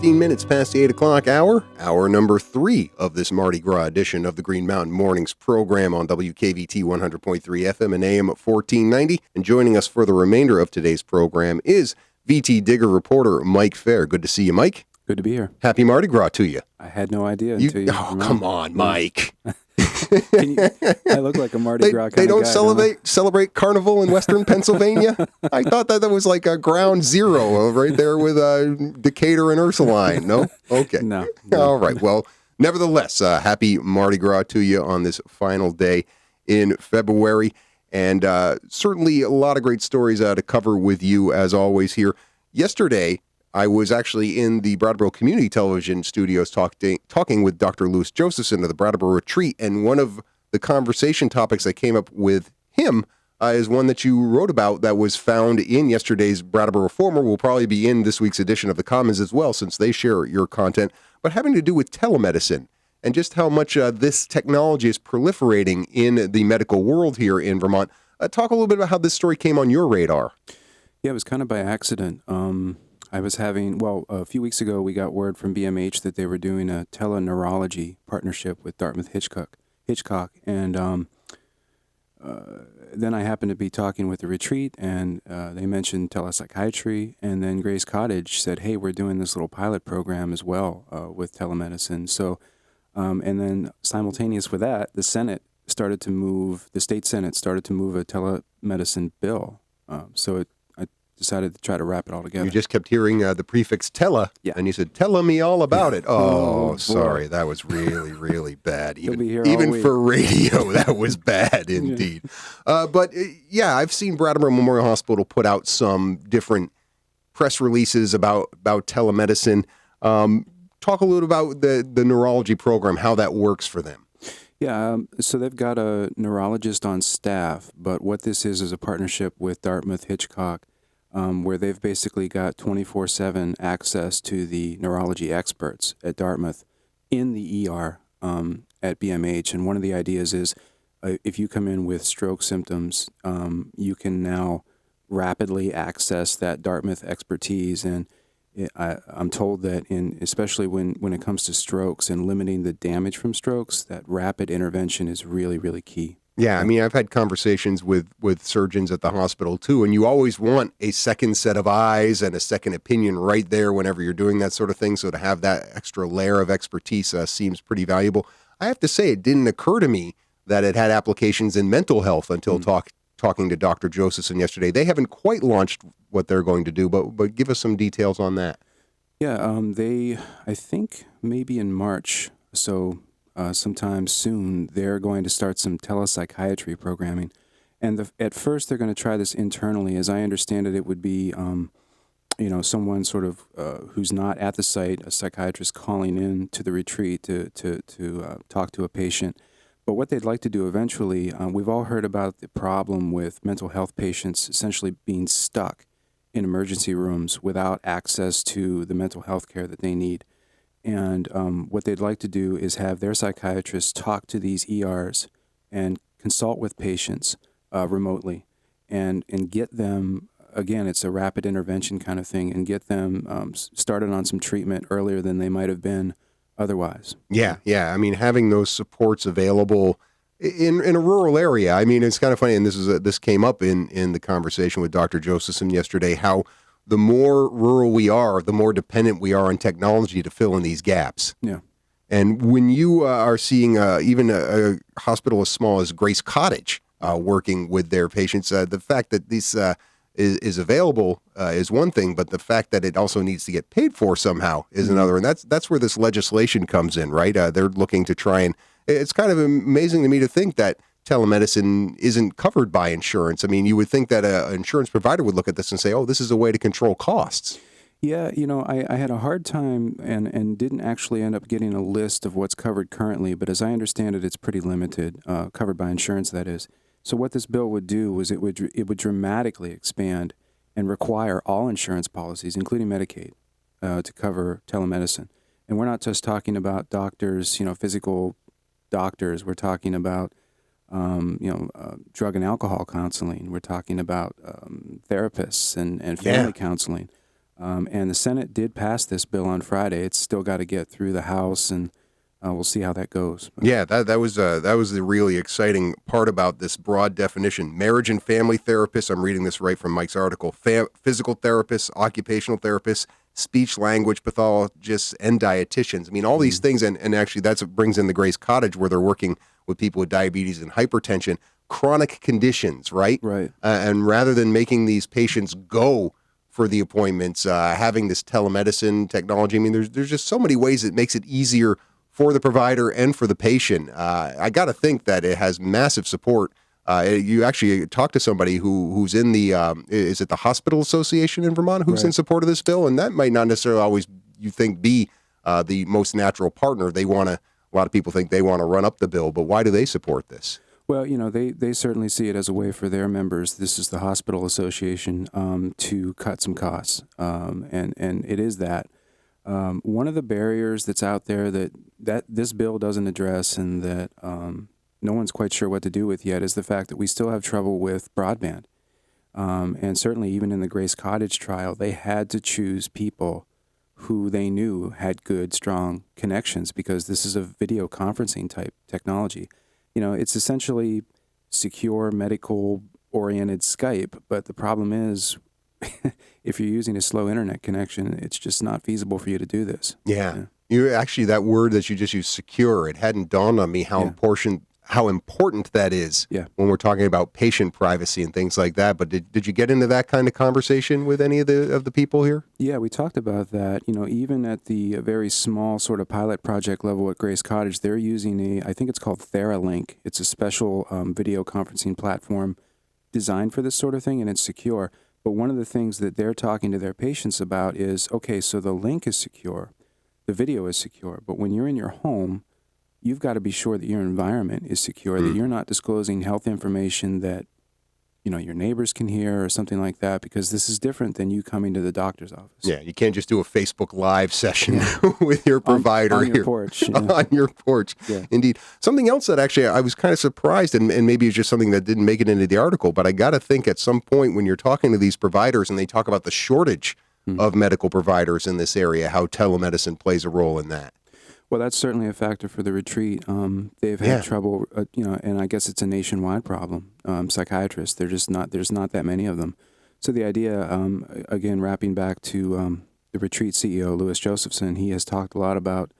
Minutes past the 8 o'clock hour number 3 of this Mardi Gras edition of the Green Mountain Mornings program on WKVT 100.3 FM and AM 1490. And joining us for the remainder of today's program is VTDigger reporter Mike Faher. Good to see you, Mike. Good to be here. Happy Mardi Gras to you. I had no idea until you... Oh, come on, Mike. I look like a Mardi Gras kind of guy. They don't celebrate Carnival in Western Pennsylvania? I thought that was like a ground zero right there with Decatur and Ursuline. No? Okay. No. All right. Well, nevertheless, happy Mardi Gras to you on this final day in February. And certainly a lot of great stories to cover with you, as always, here. Yesterday, I was actually in the Brattleboro Community Television studios talking with Dr. Louis Josephson of the Brattleboro Retreat, and one of the conversation topics that came up with him is one that you wrote about that was found in yesterday's Brattleboro Former, will probably be in this week's edition of the Commons as well, since they share your content, but having to do with telemedicine and just how much this technology is proliferating in the medical world here in Vermont. Talk a little bit about how this story came on your radar. Yeah, it was kind of by accident. I was a few weeks ago, we got word from BMH that they were doing a teleneurology partnership with Dartmouth Hitchcock. And then I happened to be talking with the retreat, and they mentioned telepsychiatry. And then Grace Cottage said, hey, we're doing this little pilot program as well with telemedicine. So, and then simultaneous with that, the state Senate started to move a telemedicine bill. So I decided to try to wrap it all together. You just kept hearing the prefix tele, and you said, tell me all about it. Oh, sorry. That was really, really bad. Even for radio, that was bad indeed. But I've seen Brattleboro Memorial Hospital put out some different press releases about telemedicine. Talk a little about the neurology program, how that works for them. Yeah, so they've got a neurologist on staff, but what this is a partnership with Dartmouth Hitchcock, where they've basically got 24/7 access to the neurology experts at Dartmouth in the ER at BMH. And one of the ideas is if you come in with stroke symptoms, you can now rapidly access that Dartmouth expertise. And I'm told that especially when it comes to strokes and limiting the damage from strokes, that rapid intervention is really, really key. Yeah, I mean, I've had conversations with surgeons at the hospital, too, and you always want a second set of eyes and a second opinion right there whenever you're doing that sort of thing, so to have that extra layer of expertise seems pretty valuable. I have to say, it didn't occur to me that it had applications in mental health until talking to Dr. Josephson yesterday. They haven't quite launched what they're going to do, but give us some details on that. Yeah, I think maybe in March, so sometime soon, they're going to start some telepsychiatry programming. And at first, they're going to try this internally. As I understand it, it would be, someone sort of who's not at the site, a psychiatrist calling in to the retreat to talk to a patient. But what they'd like to do eventually, we've all heard about the problem with mental health patients essentially being stuck in emergency rooms without access to the mental health care that they need. And what they'd like to do is have their psychiatrists talk to these ERs and consult with patients remotely and get them, again, it's a rapid intervention kind of thing, and get them started on some treatment earlier than they might have been otherwise. Yeah. I mean, having those supports available in a rural area. I mean, it's kind of funny, and this came up in the conversation with Dr. Josephson yesterday, how the more rural we are, the more dependent we are on technology to fill in these gaps. Yeah. And when you are seeing even a hospital as small as Grace Cottage working with their patients, the fact that this is available is one thing, but the fact that it also needs to get paid for somehow is another. And that's where this legislation comes in, right? They're looking to try and, it's kind of amazing to me to think that telemedicine isn't covered by insurance. I mean, you would think that an insurance provider would look at this and say, oh, this is a way to control costs. Yeah, I had a hard time and didn't actually end up getting a list of what's covered currently, but as I understand it, it's pretty limited, covered by insurance, that is. So what this bill would do was it would dramatically expand and require all insurance policies, including Medicaid, to cover telemedicine. And we're not just talking about doctors, physical doctors. We're talking about drug and alcohol counseling. We're talking about therapists and family counseling. And the Senate did pass this bill on Friday. It's still got to get through the House, and we'll see how that goes. Yeah, that was the really exciting part about this broad definition. Marriage and family therapists, I'm reading this right from Mike's article, physical therapists, occupational therapists, speech language pathologists, and dietitians. I mean, all these things, and actually that's what brings in the Grace Cottage, where they're working with people with diabetes and hypertension, chronic conditions, right? Right. And rather than making these patients go for the appointments, having this telemedicine technology, I mean, there's just so many ways it makes it easier for the provider and for the patient. I got to think that it has massive support. You actually talked to somebody who's in the, is it the Hospital Association in Vermont, who's in support of this bill? And that might not necessarily always, you think, be the most natural partner. A lot of people think they want to run up the bill, but why do they support this? Well, they certainly see it as a way for their members, this is the Hospital Association, to cut some costs. And it is that. One of the barriers that's out there that this bill doesn't address and that no one's quite sure what to do with yet is the fact that we still have trouble with broadband. And certainly even in the Grace Cottage trial, they had to choose people who they knew had good, strong connections because this is a video conferencing type technology. It's essentially secure, medical-oriented Skype, but the problem is if you're using a slow internet connection, it's just not feasible for you to do this. Yeah. You actually, that word that you just used, secure, it hadn't dawned on me how important that is when we're talking about patient privacy and things like that. But did you get into that kind of conversation with any of the people here? Yeah, we talked about that. Even at the very small sort of pilot project level at Grace Cottage, they're using I think it's called TheraLink. It's a special video conferencing platform designed for this sort of thing, and it's secure. But one of the things that they're talking to their patients about is, okay, so the link is secure, the video is secure, but when you're in your home, you've got to be sure that your environment is secure, that you're not disclosing health information that, your neighbors can hear or something like that, because this is different than you coming to the doctor's office. Yeah, you can't just do a Facebook Live session with your provider on your porch. On your porch. Yeah. Indeed. Something else that actually I was kind of surprised, and maybe it's just something that didn't make it into the article, but I got to think at some point when you're talking to these providers and they talk about the shortage of medical providers in this area, how telemedicine plays a role in that. Well, that's certainly a factor for the retreat. They've had trouble, and I guess it's a nationwide problem. Psychiatrists, there's not that many of them. So the idea, again, wrapping back to the retreat CEO, Louis Josephson, he has talked a lot about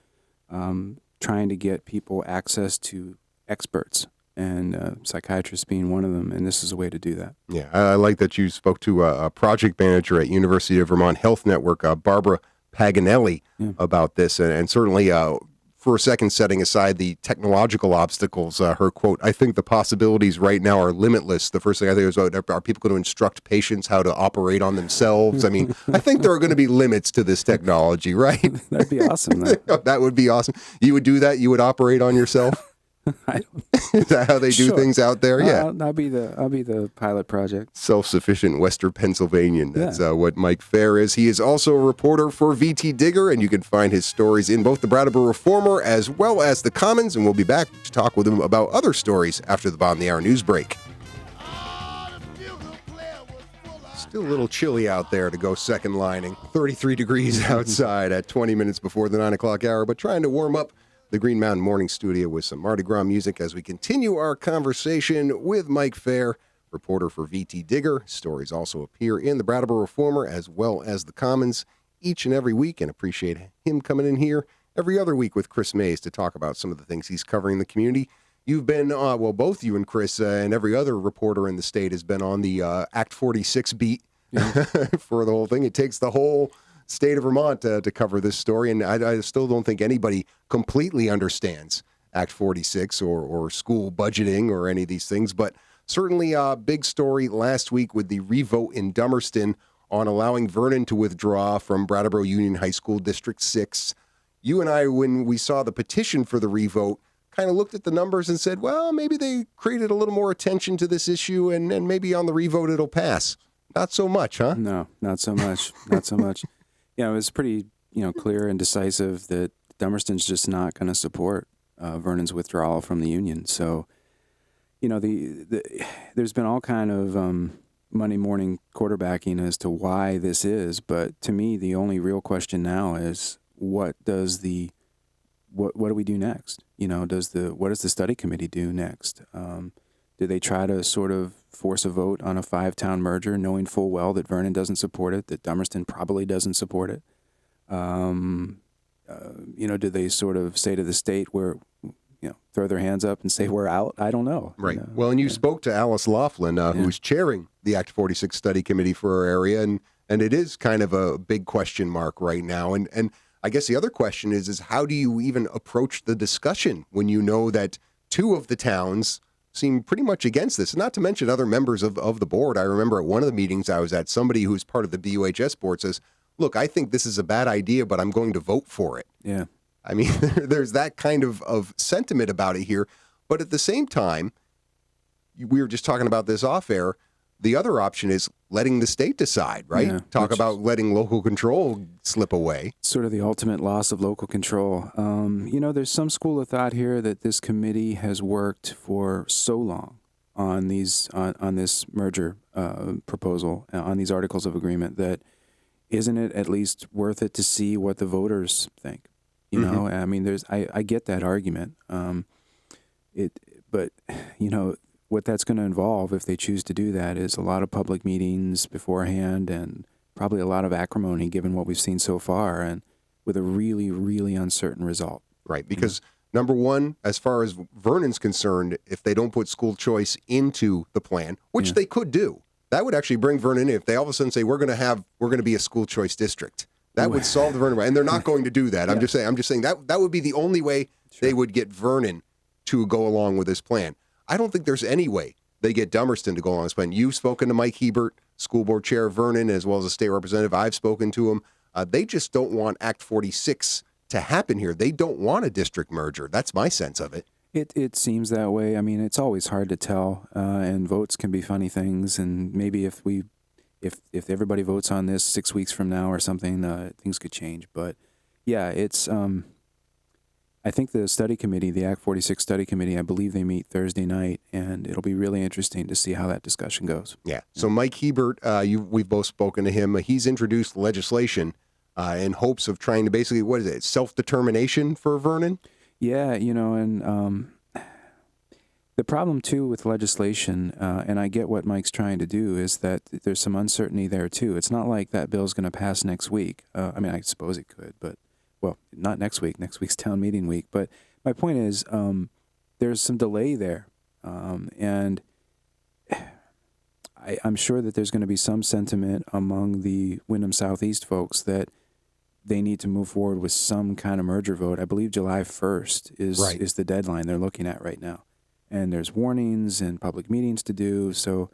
trying to get people access to experts, and psychiatrists being one of them, and this is a way to do that. Yeah, I like that you spoke to a project manager at University of Vermont Health Network, Barbara Paganelli, about this, and certainly for a second, setting aside the technological obstacles, her quote, "I think the possibilities right now are limitless." The first thing I think is, are people going to instruct patients how to operate on themselves? I mean, I think there are going to be limits to this technology, right? That'd be awesome. That would be awesome. You would do that? You would operate on yourself? Is that how they do things out there? Yeah, I'll be the pilot project. Self-sufficient Western Pennsylvanian. That's what Mike Faher is. He is also a reporter for VTDigger, and you can find his stories in both the Brattleboro Reformer as well as the Commons. And we'll be back to talk with him about other stories after the Bottom of the Hour news break. Still a little chilly out there to go second lining. 33 degrees outside at 20 minutes before the 9 o'clock hour, but trying to warm up the Green Mountain Morning Studio with some Mardi Gras music as we continue our conversation with Mike Faher, reporter for VTDigger. Stories also appear in the Brattleboro Reformer as well as the Commons each and every week, and appreciate him coming in here every other week with Chris Mays to talk about some of the things he's covering in the community. You've been, both you and Chris and every other reporter in the state has been on the Act 46 beat for the whole thing. It takes the whole state of Vermont to cover this story, and I still don't think anybody completely understands Act 46 or school budgeting or any of these things, but certainly a big story last week with the revote in Dummerston on allowing Vernon to withdraw from Brattleboro Union High School District 6. You and I, when we saw the petition for the revote, kind of looked at the numbers and said, well, maybe they created a little more attention to this issue and maybe on the revote it'll pass. Not so much, huh? No, not so much. Not so much. Yeah, it was pretty, clear and decisive that Dummerston's just not going to support Vernon's withdrawal from the union. So, there's been all kind of Monday morning quarterbacking as to why this is, but to me, the only real question now is what do we do next? What does the study committee do next? Do they try to sort of force a vote on a 5-town merger, knowing full well that Vernon doesn't support it, that Dummerston probably doesn't support it? Do they sort of say to the state throw their hands up and say we're out? I don't know. Right. Well, and you spoke to Alice Laughlin, who's chairing the Act 46 study committee for our area, and it is kind of a big question mark right now. And I guess the other question is how do you even approach the discussion when you know that 2 of the towns seem pretty much against this, not to mention other members of the board. I remember at one of the meetings I was at, somebody who's part of the BUHS board says, look, I think this is a bad idea, but I'm going to vote for it. Yeah. I mean, there's that kind of sentiment about it here. But at the same time, we were just talking about this off air. The other option is letting the state decide, right? Yeah, Talk about letting local control slip away. Sort of the ultimate loss of local control. There's some school of thought here that this committee has worked for so long on these on this merger proposal, on these articles of agreement, that isn't it at least worth it to see what the voters think? I mean, I get that argument. But what that's going to involve, if they choose to do that, is a lot of public meetings beforehand and probably a lot of acrimony, given what we've seen so far, and with a really, really uncertain result. Right, because number one, as far as Vernon's concerned, if they don't put school choice into the plan, which they could do, that would actually bring Vernon in. If they all of a sudden say we're going to be a school choice district, that would solve the Vernon, and they're not going to do that. I'm just saying that would be the only way they would get Vernon to go along with this plan. I don't think there's any way they get Dummerston to go along with this plan. You've spoken to Mike Hebert, school board chair of Vernon, as well as a state representative. I've spoken to him. They just don't want Act 46 to happen here. They don't want a district merger. That's my sense of it. It seems that way. I mean, it's always hard to tell, and votes can be funny things. And maybe if everybody votes on this 6 weeks from now or something, things could change. But yeah, it's. I think the study committee, the Act 46 study committee, I believe they meet Thursday night, and it'll be really interesting to see how that discussion goes. Yeah. So Mike Hebert, we've both spoken to him. He's introduced legislation in hopes of trying to basically, what is it, self-determination for Vernon? Yeah, and the problem, too, with legislation, and I get what Mike's trying to do, is that there's some uncertainty there, too. It's not like that bill's going to pass next week. I mean, I suppose it could, but, well, not next week. Next week's town meeting week. But my point is there's some delay there, and I'm sure that there's going to be some sentiment among the Wyndham Southeast folks that they need to move forward with some kind of merger vote. I believe July 1st is the deadline they're looking at right now. And there's warnings and public meetings to do, so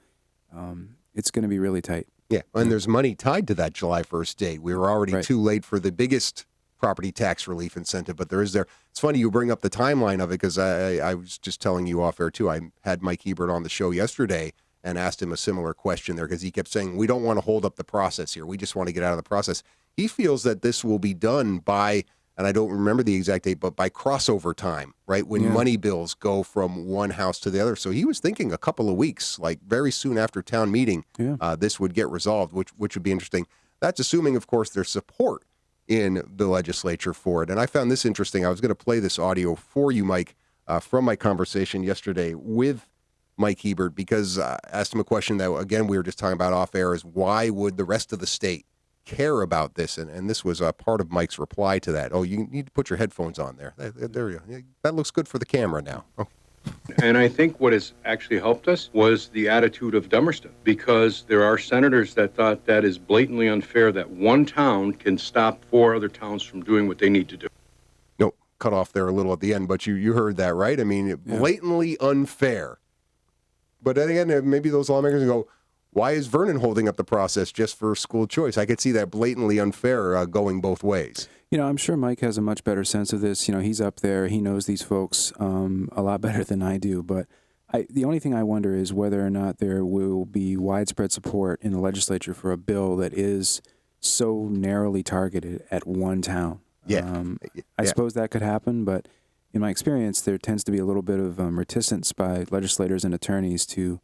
it's going to be really tight. Yeah, and there's money tied to that July 1st date. We were already too late for the biggest property tax relief incentive, but there is there. It's funny you bring up the timeline of it, because I was just telling you off air, too. I had Mike Hebert on the show yesterday and asked him a similar question there, because he kept saying, we don't want to hold up the process here. We just want to get out of the process. He feels that this will be done by, and I don't remember the exact date, but by crossover time, right? When money bills go from one house to the other. So he was thinking a couple of weeks, like very soon after town meeting, this would get resolved, which would be interesting. That's assuming, of course, there's support in the legislature for it. And I found this interesting. I was going to play this audio for you, Mike, from my conversation yesterday with Mike Hebert, because I asked him a question that, again, we were just talking about off air, is why would the rest of the state care about this? And this was a part of Mike's reply to that. Oh, you need to put your headphones on there. There you go. That looks good for the camera now. Oh. And I think what has actually helped us was the attitude of Dummerston, because there are senators that thought that is blatantly unfair that one town can stop 4 other towns from doing what they need to do. No, cut off there a little at the end, but you heard that, right? I mean, blatantly unfair. But then again, maybe those lawmakers go, why is Vernon holding up the process just for school choice? I could see that blatantly unfair going both ways. I'm sure Mike has a much better sense of this. He's up there. He knows these folks a lot better than I do. But the only thing I wonder is whether or not there will be widespread support in the legislature for a bill that is so narrowly targeted at one town. Yeah. I suppose that could happen, but in my experience, there tends to be a little bit of reticence by legislators and attorneys to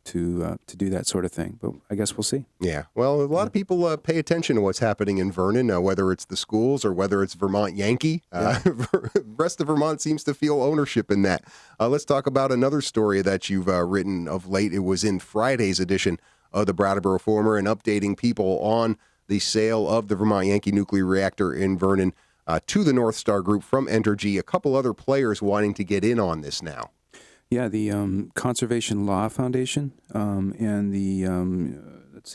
do that sort of thing. But I guess we'll see. Yeah. Well, a lot of people pay attention to what's happening in Vernon, whether it's the schools or whether it's Vermont Yankee. The rest of Vermont seems to feel ownership in that. Let's talk about another story that you've written of late. It was in Friday's edition of the Brattleboro Informer and updating people on the sale of the Vermont Yankee nuclear reactor in Vernon to the North Star Group from Entergy. A couple other players wanting to get in on this now. Yeah, the Conservation Law Foundation and the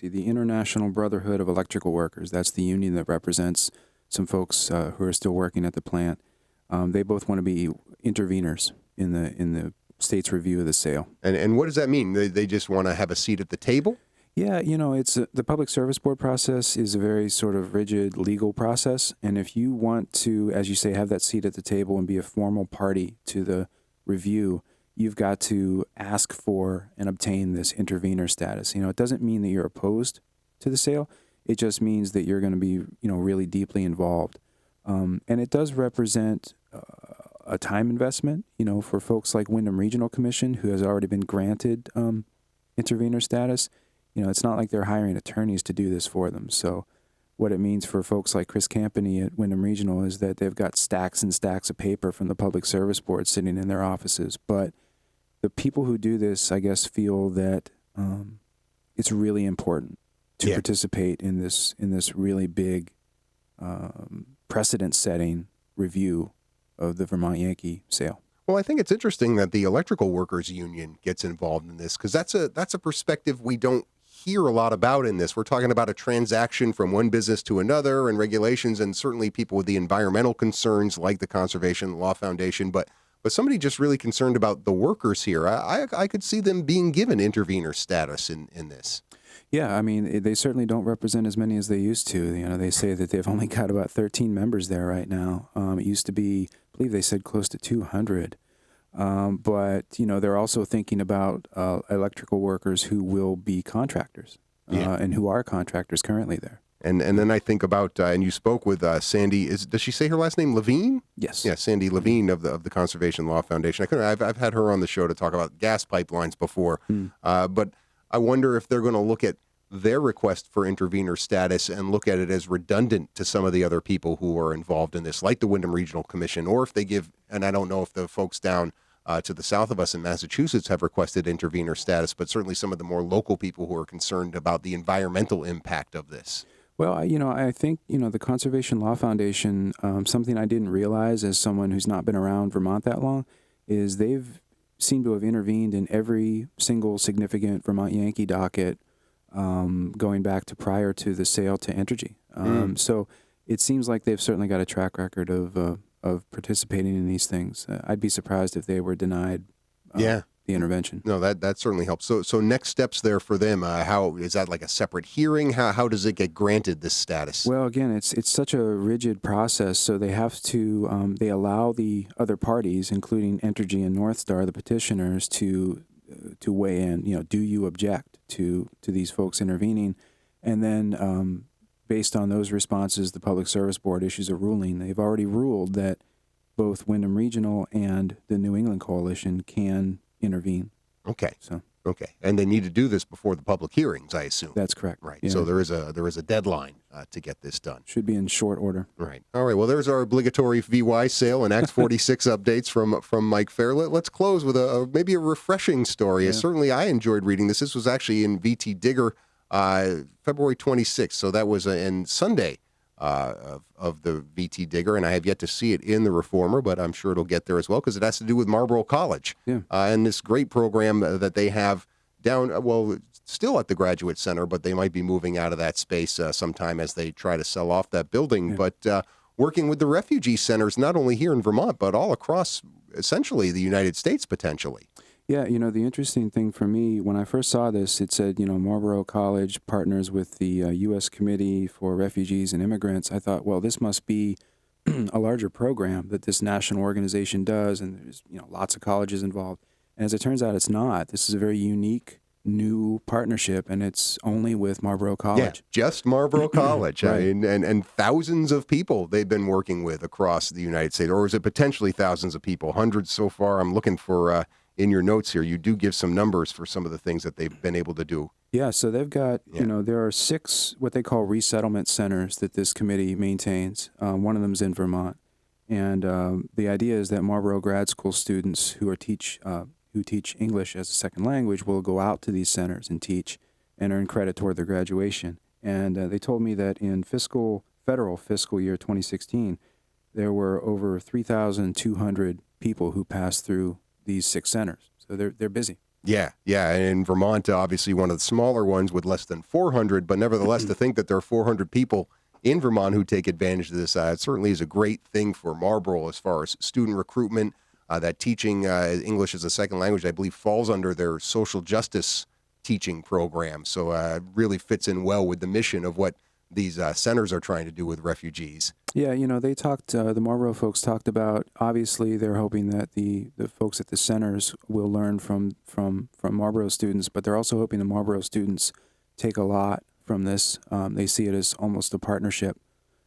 the International Brotherhood of Electrical Workers. That's the union that represents some folks who are still working at the plant. They both want to be interveners in the state's review of the sale. And what does that mean? They just want to have a seat at the table? Yeah, it's the Public Service Board process is a very sort of rigid legal process, and if you want to, as you say, have that seat at the table and be a formal party to the review, you've got to ask for and obtain this intervener status. It doesn't mean that you're opposed to the sale. It just means that you're going to be, really deeply involved. And it does represent a time investment, for folks like Windham Regional Commission, who has already been granted intervener status. It's not like they're hiring attorneys to do this for them. So what it means for folks like Chris Campany at Windham Regional is that they've got stacks and stacks of paper from the Public Service Board sitting in their offices. But the people who do this, I guess, feel that it's really important to participate in this really big precedent-setting review of the Vermont Yankee sale. Well, I think it's interesting that the Electrical Workers Union gets involved in this because that's a perspective we don't hear a lot about in this. We're talking about a transaction from one business to another and regulations, and certainly people with the environmental concerns like the Conservation Law Foundation, but somebody just really concerned about the workers here. I could see them being given intervener status in this. Yeah, I mean, they certainly don't represent as many as they used to. They say that they've only got about 13 members there right now. It used to be, I believe they said close to 200. But, they're also thinking about electrical workers who will be contractors and who are contractors currently there. And then I think about, and you spoke with Sandy, does she say her last name, Levine? Yes. Yeah, Sandy Levine of the Conservation Law Foundation. I've had her on the show to talk about gas pipelines before, but I wonder if they're going to look at their request for intervener status and look at it as redundant to some of the other people who are involved in this, like the Windham Regional Commission, or if they give, and I don't know if the folks down to the south of us in Massachusetts have requested intervener status, but certainly some of the more local people who are concerned about the environmental impact of this. Well, I think, the Conservation Law Foundation, something I didn't realize as someone who's not been around Vermont that long, is they've seemed to have intervened in every single significant Vermont Yankee docket going back to prior to the sale to Entergy. So it seems like they've certainly got a track record of participating in these things. I'd be surprised if they were denied the intervention. No, that certainly helps. So next steps there for them, how is that, like a separate hearing? How does it get granted this status? Well, again, it's such a rigid process, so they have to they allow the other parties, including Entergy and North Star, the petitioners, to weigh in. Do you object to these folks intervening? And then based on those responses, the Public Service Board issues a ruling. They've already ruled that both Windham Regional and the New England Coalition can intervene. Okay. And they need to do this before the public hearings, I assume. That's correct. Right. Yeah. So there is a deadline to get this done. Should be in short order. Right. All right. Well, there's our obligatory VY sale and Acts 46 updates from Mike Faher. Let's close with maybe a refreshing story. Yeah. Certainly, I enjoyed reading this. This was actually in VTDigger, February 26th. So that was in Sunday of the VTDigger, and I have yet to see it in the Reformer, but I'm sure it'll get there as well because it has to do with Marlboro College and this great program that they have down, still at the Graduate Center, but they might be moving out of that space sometime as they try to sell off that building. Yeah. But working with the refugee centers, not only here in Vermont, but all across essentially the United States potentially. Yeah, the interesting thing for me, when I first saw this, it said, Marlboro College partners with the U.S. Committee for Refugees and Immigrants. I thought, well, this must be a larger program that this national organization does, and there's, lots of colleges involved. And as it turns out, it's not. This is a very unique new partnership, and it's only with Marlboro College. Yeah, just Marlboro College. Right. I mean, and thousands of people they've been working with across the United States, or is it potentially thousands of people? Hundreds so far. I'm looking for, in your notes here, you do give some numbers for some of the things that they've been able to do. Yeah, so they've got, there are 6 what they call resettlement centers that this committee maintains. One of them is in Vermont. And the idea is that Marlboro grad school students who teach English as a second language will go out to these centers and teach and earn credit toward their graduation. And they told me that in federal fiscal year 2016, there were over 3,200 people who passed through these 6 centers. So they're busy. Yeah. And in Vermont, obviously one of the smaller ones with less than 400, but nevertheless, to think that there are 400 people in Vermont who take advantage of this, it certainly is a great thing for Marlboro as far as student recruitment. That teaching English as a second language, I believe, falls under their social justice teaching program. So it really fits in well with the mission of what these centers are trying to do with refugees. Yeah, they talked, the Marlboro folks talked about, obviously they're hoping that the folks at the centers will learn from Marlboro students, but they're also hoping the Marlboro students take a lot from this. They see it as almost a partnership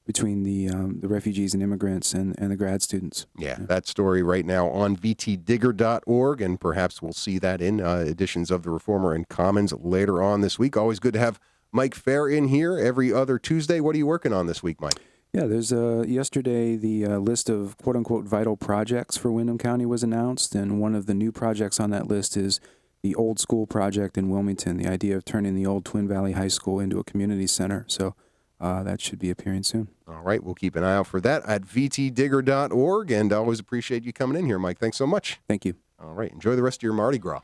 between the refugees and immigrants and the grad students. Yeah, that story right now on VTDigger.org, and perhaps we'll see that in editions of the Reformer and Commons later on this week. Always good to have Mike Faher in here every other Tuesday. What are you working on this week, Mike? Yeah, there's yesterday the list of quote-unquote vital projects for Windham County was announced, and one of the new projects on that list is the Old School Project in Wilmington, the idea of turning the old Twin Valley High School into a community center. So that should be appearing soon. All right, we'll keep an eye out for that at VTDigger.org, and I always appreciate you coming in here, Mike. Thanks so much. Thank you. All right, enjoy the rest of your Mardi Gras.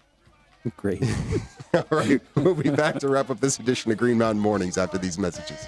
Great. All right, we'll be back to wrap up this edition of Green Mountain Mornings after these messages.